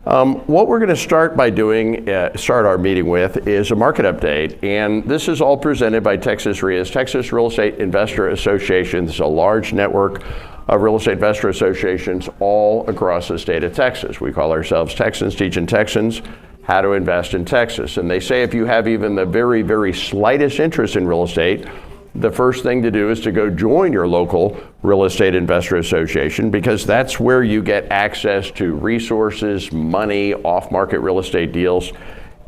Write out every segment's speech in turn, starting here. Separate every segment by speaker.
Speaker 1: What we're going to start by doing, start our meeting with, is a market update. And this is all presented by Texas REIAs, Texas Real Estate Investor Association. This is a large network of real estate investor associations all across the state of Texas. We call ourselves Texans teaching Texans how to invest in Texas. And they say if you have even the very, very slightest interest in real estate, the first thing to do is to go join your local real estate investor association, because that's where you get access to resources, money, off-market real estate deals,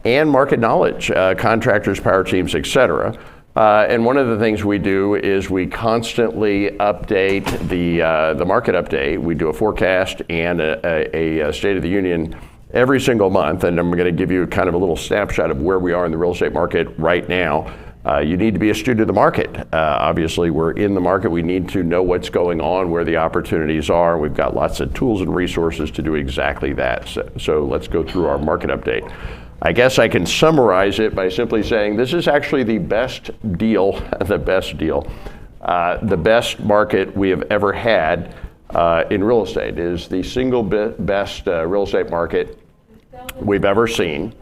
Speaker 1: and market knowledge, contractors, power teams, etc. And one of the things we do is we constantly update the market update. We do a forecast and a State of the Union every single month, and I'm going to give you kind of a little snapshot of where we are in the real estate market right now. You need to be a student of the market. Obviously, we're in the market. We need to know what's going on, where the opportunities are. We've got lots of tools and resources to do exactly that. So let's go through our market update. I guess I can summarize it by simply saying this is actually the best deal, the best market we have ever had in real estate. It is the single best real estate market we've ever seen.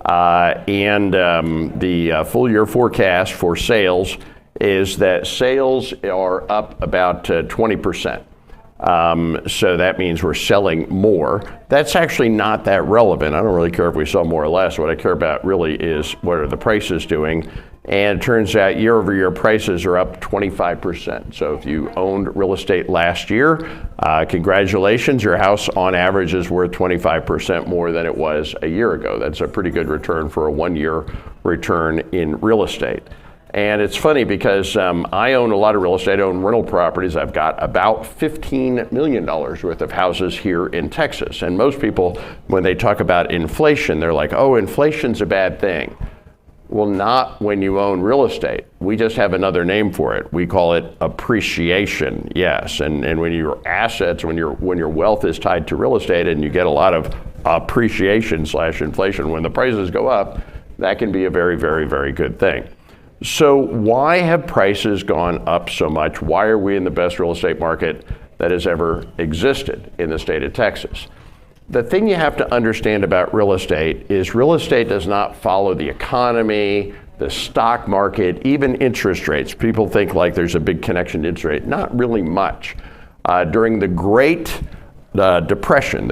Speaker 1: The full year forecast for sales is that sales are up about 20%. So that means we're selling more. That's actually not that relevant. I don't really care if we sell more or less. What I care about really is what are the prices doing. And it turns out year over year prices are up 25%. So if you owned real estate last year, congratulations, your house on average is worth 25% more than it was a year ago. That's a pretty good return for a 1 year return in real estate. And it's funny because I own a lot of real estate, I own rental properties. I've got about $15 million worth of houses here in Texas. And most people, when they talk about inflation, they're like, oh, inflation's a bad thing. Well, not when you own real estate. We just have another name for it. We call it appreciation, yes. And when your assets, when your wealth is tied to real estate and you get a lot of appreciation / inflation, when the prices go up, that can be a very, very, very good thing. So why have prices gone up so much? Why are we in the best real estate market that has ever existed in the state of Texas? The thing you have to understand about real estate is real estate does not follow the economy, the stock market, even interest rates. People think like there's a big connection to interest rate. Not really much. During the Great Depression,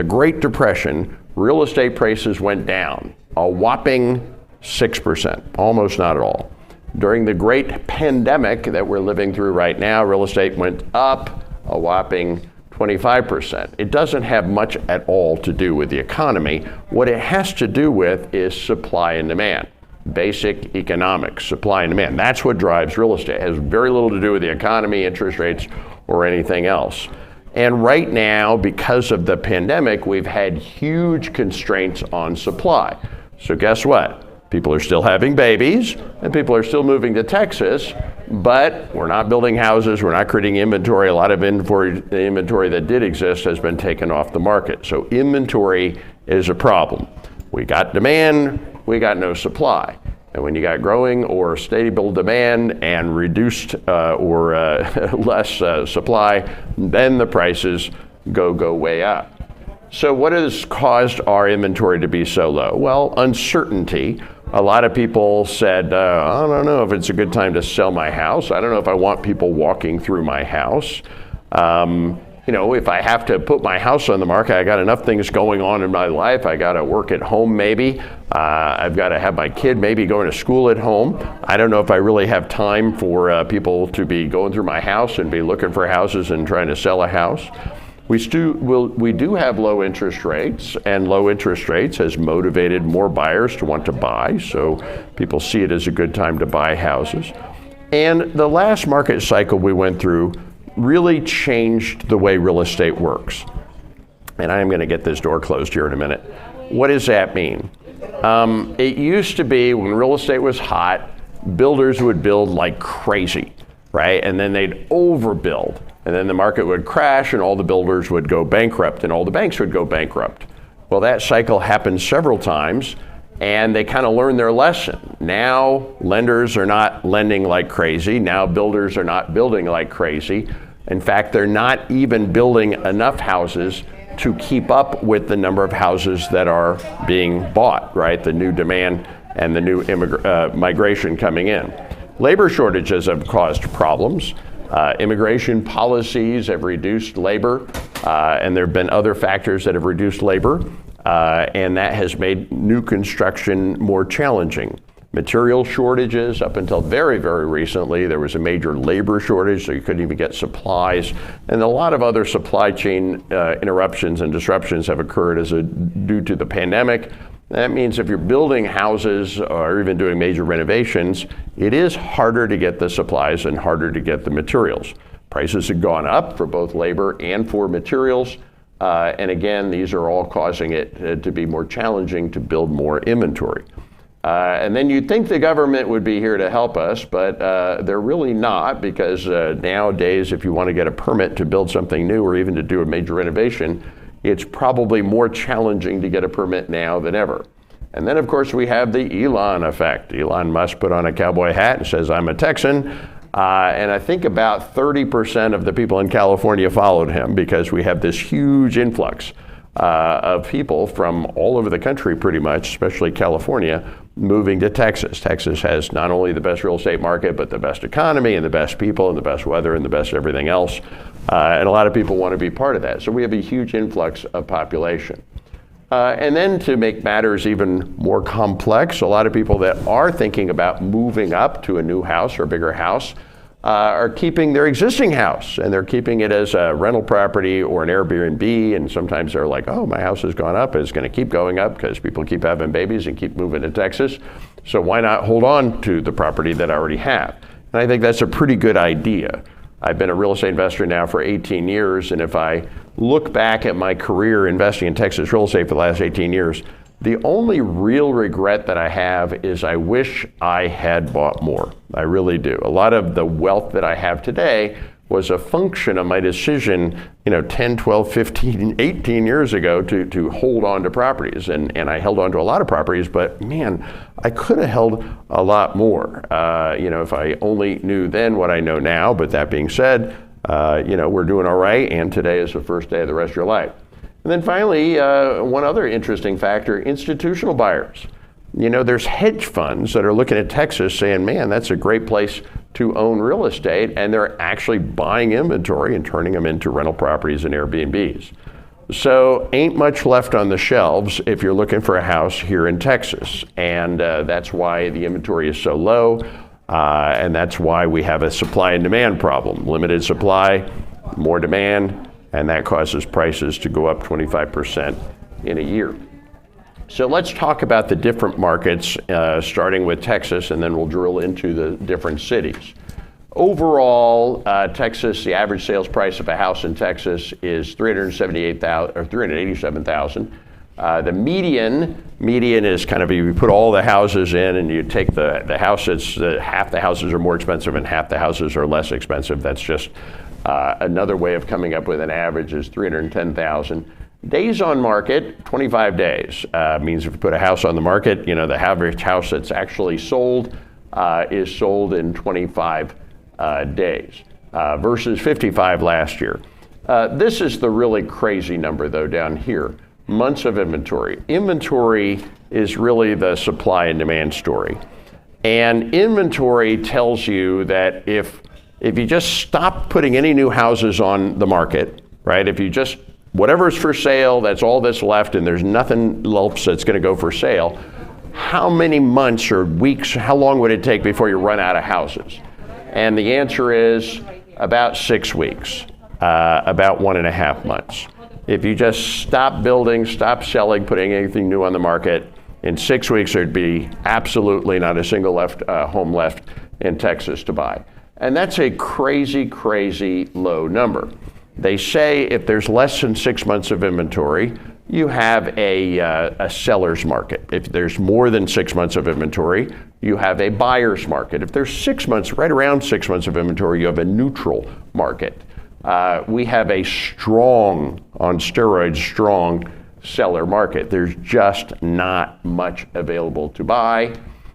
Speaker 1: real estate prices went down a whopping 6%, almost not at all. During the great pandemic that we're living through right now, real estate went up a whopping 25%. It doesn't have much at all to do with the economy. What it has to do with is supply and demand. Basic economics, supply and demand. That's what drives real estate. It has very little to do with the economy, interest rates, or anything else. And right now, because of the pandemic, we've had huge constraints on supply. So guess what? People are still having babies, and people are still moving to Texas, but we're not building houses, we're not creating inventory. A lot of the inventory that did exist has been taken off the market. So inventory is a problem. We got demand, we got no supply. And when you got growing or stable demand and reduced or less supply, then the prices go way up. So what has caused our inventory to be so low? Well, uncertainty. A lot of people said, I don't know if it's a good time to sell my house. I don't know if I want people walking through my house. If I have to put my house on the market, I got enough things going on in my life. I got to work at home maybe. I've got to have my kid maybe going to school at home. I don't know if I really have time for people to be going through my house and be looking for houses and trying to sell a house. We do have low interest rates, and low interest rates has motivated more buyers to want to buy, so people see it as a good time to buy houses. And the last market cycle we went through really changed the way real estate works. And I am going to get this door closed here in a minute. What does that mean? It used to be when real estate was hot, builders would build like crazy, right? And then they'd overbuild. And then the market would crash and all the builders would go bankrupt and all the banks would go bankrupt. Well, that cycle happened several times and they kind of learned their lesson. Now lenders are not lending like crazy. Now builders are not building like crazy. In fact, they're not even building enough houses to keep up with the number of houses that are being bought, right? The new demand and the new migration coming in. Labor shortages have caused problems. Immigration policies have reduced labor, and there have been other factors that have reduced labor, and that has made new construction more challenging. Material shortages, up until very, very recently, there was a major labor shortage, so you couldn't even get supplies. And a lot of other supply chain interruptions and disruptions have occurred due to the pandemic. That means if you're building houses or even doing major renovations, it is harder to get the supplies and harder to get the materials. Prices have gone up for both labor and for materials. And again, these are all causing it to be more challenging to build more inventory. And then you'd think the government would be here to help us, but they're really not, because nowadays, if you want to get a permit to build something new or even to do a major renovation, it's probably more challenging to get a permit now than ever. And then, of course, we have the Elon effect. Elon Musk put on a cowboy hat and says, "I'm a Texan." And I think about 30% of the people in California followed him, because we have this huge influx of people from all over the country, pretty much, especially California, moving to Texas. Texas has not only the best real estate market, but the best economy and the best people and the best weather and the best everything else. And a lot of people want to be part of that. So we have a huge influx of population. And then, to make matters even more complex, a lot of people that are thinking about moving up to a new house or a bigger house are keeping their existing house, and they're keeping it as a rental property or an Airbnb, and sometimes they're like, oh, my house has gone up, it's going to keep going up because people keep having babies and keep moving to Texas, so why not hold on to the property that I already have? And I think that's a pretty good idea. I've been a real estate investor now for 18 years, and if I look back at my career investing in Texas real estate for the last 18 years, the only real regret that I have is I wish I had bought more. I really do. A lot of the wealth that I have today was a function of my decision, 10, 12, 15, 18 years ago to hold on to properties. And I held on to a lot of properties, but man, I could have held a lot more, if I only knew then what I know now. But that being said, we're doing all right, and today is the first day of the rest of your life. And then finally, one other interesting factor, institutional buyers. There's hedge funds that are looking at Texas saying, man, that's a great place to own real estate, and they're actually buying inventory and turning them into rental properties and Airbnbs. So ain't much left on the shelves if you're looking for a house here in Texas. And that's why the inventory is so low, and that's why we have a supply and demand problem. Limited supply, more demand, and that causes prices to go up 25% in a year. So let's talk about the different markets, starting with Texas, and then we'll drill into the different cities. Overall, Texas, the average sales price of a house in Texas is $378,000 or $387,000. The median is kind of, you put all the houses in and you take the house that's half the houses are more expensive and half the houses are less expensive. That's just another way of coming up with an average is $310,000. Days on market, 25 days. Means if you put a house on the market, the average house that's actually sold is sold in 25 days versus 55 last year. This is the really crazy number, though, down here. Months of inventory. Inventory is really the supply and demand story. And inventory tells you that if you just stop putting any new houses on the market, right? If you just, whatever's for sale, that's all that's left, and there's nothing else that's going to go for sale, how many months or weeks, how long would it take before you run out of houses? And the answer is about 6 weeks, about 1.5 months. If you just stop building, stop selling, putting anything new on the market, in 6 weeks there'd be absolutely not a single home left in Texas to buy. And that's a crazy, crazy low number. They say if there's less than 6 months of inventory, you have a seller's market. If there's more than 6 months of inventory, you have a buyer's market. If there's 6 months, right around 6 months of inventory, you have a neutral market. We have a strong, on steroids, strong seller market. There's just not much available to buy.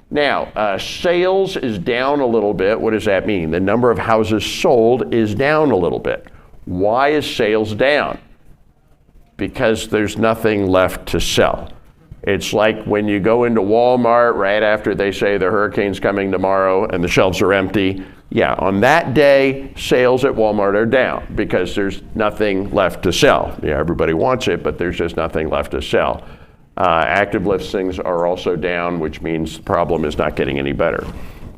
Speaker 1: Now, sales is down a little bit. What does that mean? The number of houses sold is down a little bit. Why is sales down? Because there's nothing left to sell. It's like when you go into Walmart right after they say the hurricane's coming tomorrow and the shelves are empty. Yeah, on that day, sales at Walmart are down because there's nothing left to sell. Yeah, everybody wants it, but there's just nothing left to sell. Active listings are also down, which means the problem is not getting any better.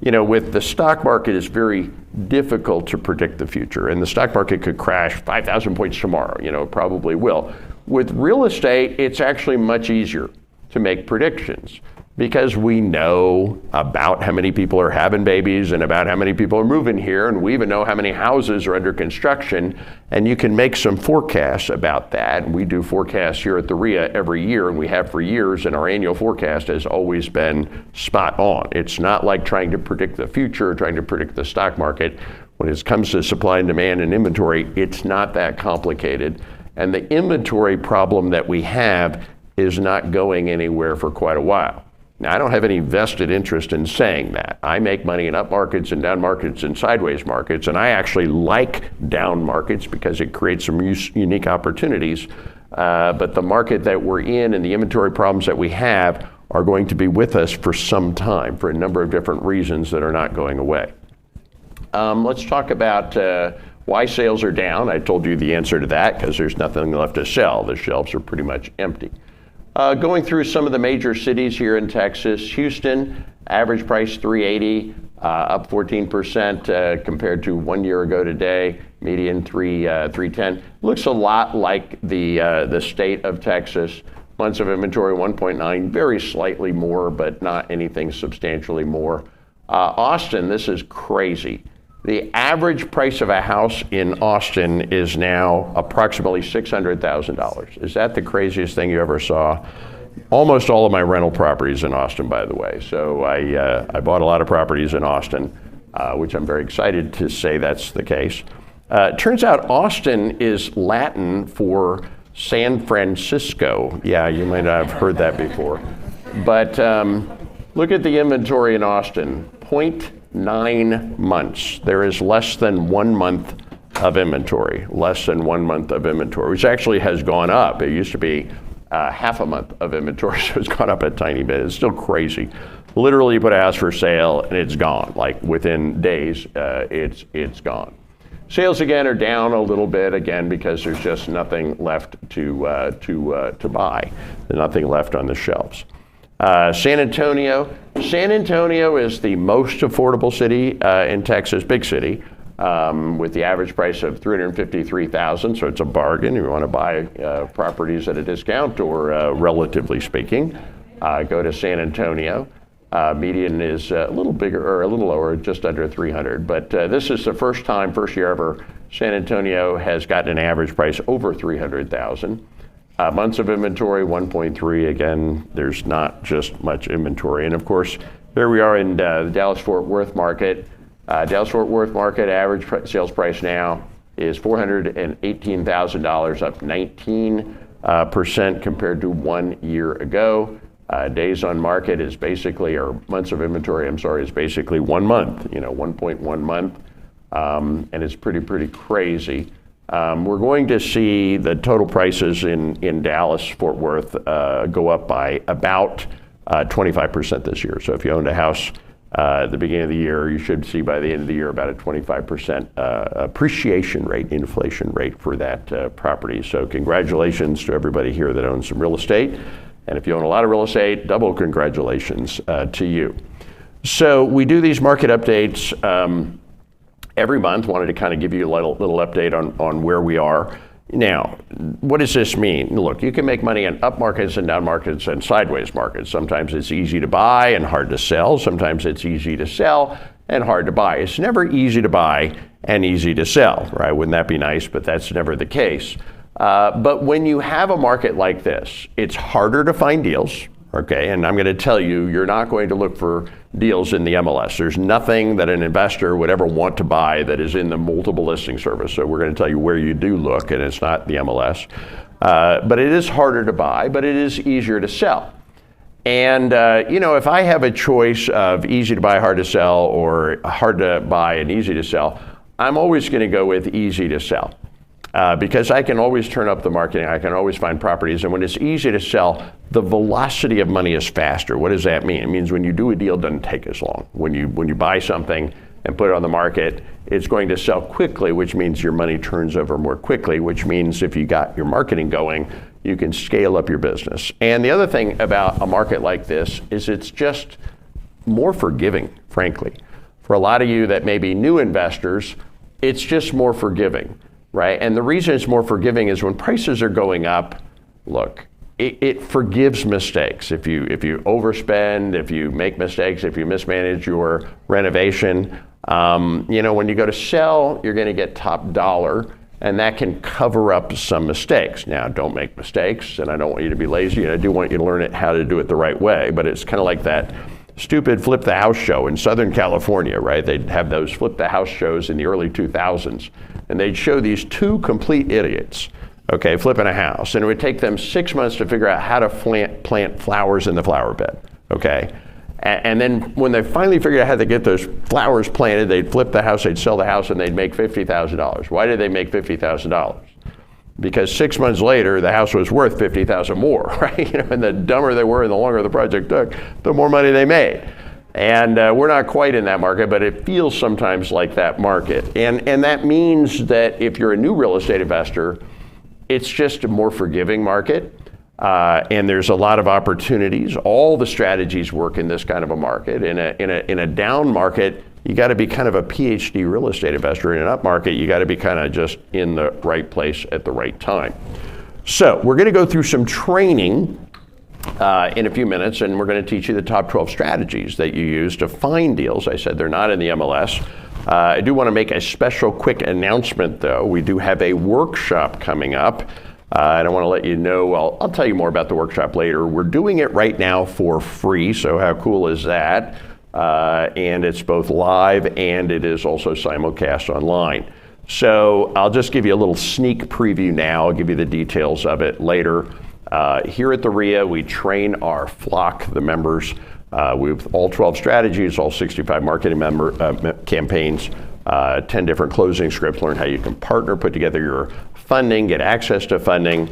Speaker 1: You know, with the stock market, it's very difficult to predict the future, and the stock market could crash 5,000 points tomorrow. You know, it probably will. With real estate, it's actually much easier to make predictions because we know about how many people are having babies and about how many people are moving here, and we even know how many houses are under construction, and you can make some forecasts about that. And we do forecasts here at the REIA every year, and we have for years, and our annual forecast has always been spot on. It's not like trying to predict the future, trying to predict the stock market. When it comes to supply and demand and inventory, it's not that complicated. And the inventory problem that we have is not going anywhere for quite a while. Now, I don't have any vested interest in saying that. I make money in up markets and down markets and sideways markets, and I actually like down markets because it creates some unique opportunities. But the market that we're in and the inventory problems that we have are going to be with us for some time for a number of different reasons that are not going away. Let's talk about why sales are down. I told you the answer to that because there's nothing left to sell. The shelves are pretty much empty. Going through some of the major cities here in Texas, Houston, average price $380, up 14% compared to 1 year ago today. Median $310. Looks a lot like the state of Texas. Months of inventory 1.9, very slightly more, but not anything substantially more. Austin, this is crazy. The average price of a house in Austin is now approximately $600,000. Is that the craziest thing you ever saw? Almost all of my rental properties in Austin, by the way. So I bought a lot of properties in Austin, which I'm very excited to say that's the case. Turns out Austin is Latin for San Francisco. Yeah, you might not have heard that before. But look at the inventory in Austin, 0.9 months. There is less than 1 month of inventory, less than 1 month of inventory, which actually has gone up. It used to be half a month of inventory, so it's gone up a tiny bit. It's still crazy. Literally, you put a house for sale and it's gone. Like within days, it's gone. Sales again are down a little bit again because there's just nothing left to buy. There's nothing left on the shelves. San Antonio is the most affordable city in Texas, big city, with the average price of $353,000. So it's a bargain. You want to buy properties at a discount or relatively speaking, go to San Antonio. Median is a little bigger or a little lower, just under 300. But this is the first year ever, San Antonio has gotten an average price over 300,000. Months of inventory, 1.3. Again, there's not just much inventory. And of course, there we are in the Dallas-Fort Worth market. Dallas-Fort Worth market average sales price now is $418,000, up 19% compared to 1 year ago. Days on market is basically, or months of inventory, is basically 1 month, 1.1 month. And it's pretty crazy. We're going to see the total prices in Dallas-Fort Worth go up by about 25% this year. So if you owned a house at the beginning of the year, you should see by the end of the year about a 25% appreciation rate, inflation rate for that property. So congratulations to everybody here that owns some real estate. And if you own a lot of real estate, double congratulations to you. So we do these market updates every month. Wanted to kind of give you a little update on where we are. Now, what does this mean? Look, you can make money in up markets and down markets and sideways markets. Sometimes it's easy to buy and hard to sell. Sometimes it's easy to sell and hard to buy. It's never easy to buy and easy to sell, right? Wouldn't that be nice? But that's never the case. But when you have a market like this, it's harder to find deals. Okay, and I'm going to tell you, you're not going to look for deals in the MLS. There's nothing that an investor would ever want to buy that is in the multiple listing service. So we're going to tell you where you do look, and it's not the MLS. But it is harder to buy, but it is easier to sell. And, if I have a choice of easy to buy, hard to sell, or hard to buy and easy to sell, I'm always going to go with easy to sell. because I can always turn up the marketing, I can always find properties, and when it's easy to sell, the velocity of money is faster. What does that mean? It means when you do a deal, it doesn't take as long. When you buy something and put it on the market, it's going to sell quickly, which means your money turns over more quickly, which means if you got your marketing going, you can scale up your business. And the other thing about a market like this is it's just more forgiving, frankly. For a lot of you that may be new investors, it's just more forgiving. Right, and the reason it's more forgiving is when prices are going up, look, it forgives mistakes. If you overspend, if you make mistakes, if you mismanage your renovation, when you go to sell, you're going to get top dollar, and that can cover up some mistakes. Now, don't make mistakes, and I don't want you to be lazy, and I do want you to learn how to do it the right way, but it's kind of like that stupid flip the house show in Southern California, right? They'd have those flip the house shows in the early 2000s, and they'd show these two complete idiots, okay, flipping a house, and it would take them 6 months to figure out how to plant flowers in the flower bed, okay? And then when they finally figured out how to get those flowers planted, they'd flip the house, they'd sell the house, and they'd make $50,000. Why did they make $50,000? Because 6 months later, the house was worth $50,000 more, right? And the dumber they were and the longer the project took, the more money they made. And we're not quite in that market, but it feels sometimes like that market. And that means that if you're a new real estate investor, it's just a more forgiving market. And there's a lot of opportunities. All the strategies work in this kind of a market. In a down market, you got to be kind of a PhD real estate investor. In an up market, you got to be kind of just in the right place at the right time. So we're going to go through some training in a few minutes, and we're going to teach you the top 12 strategies that you use to find deals. I said they're not in the MLS. I do want to make a special quick announcement, though. We do have a workshop coming up. And I want to let you know, I'll tell you more about the workshop later. We're doing it right now for free, so how cool is that? And it's both live and it is also simulcast online. So I'll just give you a little sneak preview now. I'll give you the details of it later. Here at the REIA, we train our flock, the members, with all 12 strategies, all 65 marketing campaigns, 10 different closing scripts, learn how you can partner, put together your funding, get access to funding,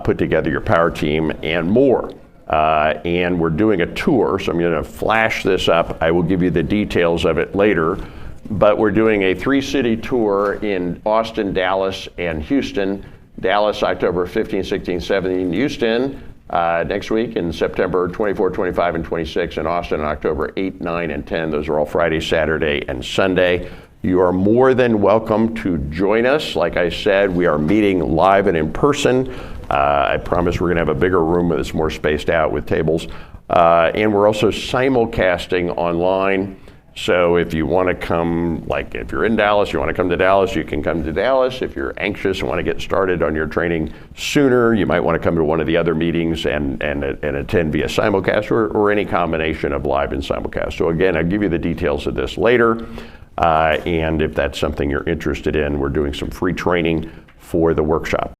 Speaker 1: put together your power team, and more. And we're doing a tour, so I'm going to flash this up. I will give you the details of it later. But we're doing a 3-city tour in Austin, Dallas, and Houston. Dallas, October 15, 16, 17. Houston, next week in September 24, 25, and 26. And Austin on October 8, 9, and 10. Those are all Friday, Saturday, and Sunday. You are more than welcome to join us. Like I said, we are meeting live and in person. I promise we're going to have a bigger room that's more spaced out with tables. And we're also simulcasting online. So if you want to come, like if you're in Dallas, you want to come to Dallas, you can come to Dallas. If you're anxious and want to get started on your training sooner, you might want to come to one of the other meetings and attend via simulcast or any combination of live and simulcast. So again, I'll give you the details of this later. And if that's something you're interested in, we're doing some free training for the workshop.